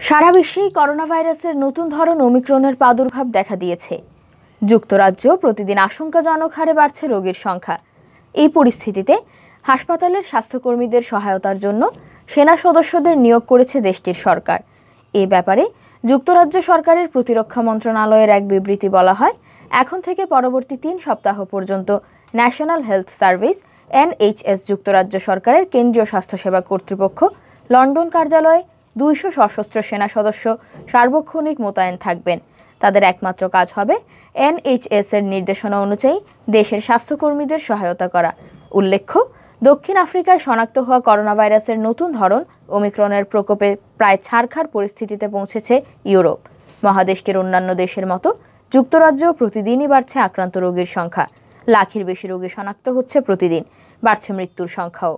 সারা বিশ্বেই corona ভাইরাসের নতুন ধরন ওমিক্রনের প্রাদুর্ভাব দেখা দিয়েছে। যুক্তরাজ্য প্রতিদিন আশঙ্কাজনক হারে বাড়ছে রোগীর সংখ্যা। এই পরিস্থিতিতে হাসপাতালের স্বাস্থ্যকর্মীদের সহায়তার জন্য সেনা সদস্যদের নিয়োগ করেছে দেশটির সরকার। এ ব্যাপারে যুক্তরাজ্য সরকারের প্রতিরক্ষা মন্ত্রণালয়ের এক বিবৃতি বলা হয়, এখন থেকে পরবর্তী 3 সপ্তাহ পর্যন্ত ন্যাশনাল হেলথ সার্ভিস NHS যুক্তরাজ্য সরকারের কেন্দ্রীয় স্বাস্থ্যসেবা কর্তৃপক্ষ লন্ডন কার্যালয়ে 200 সশস্ত্র সেনা সদস্য সার্বক্ষণিক মোতায়েন থাকবেন। তাদের একমাত্র কাজ হবে NHS এর নির্দেশনা অনুযায়ী দেশের স্বাস্থ্যকর্মীদের সহায়তা করা। উল্লেখ্য, দক্ষিণ আফ্রিকায় শনাক্ত হওয়া করোনা ভাইরাসের নতুন ধরন ওমিক্রনের প্রকোপে প্রায় ছারখার পরিস্থিতিতে পৌঁছেছে ইউরোপ। মহাদেশটির অন্যান্য দেশের মতো যুক্তরাজ্যেও প্রতিদিনই বাড়ছে আক্রান্ত রোগীর সংখ্যা। লাখের বেশি রোগী শনাক্ত হচ্ছে প্রতিদিন, বাড়ছে মৃত্যুর সংখ্যাও।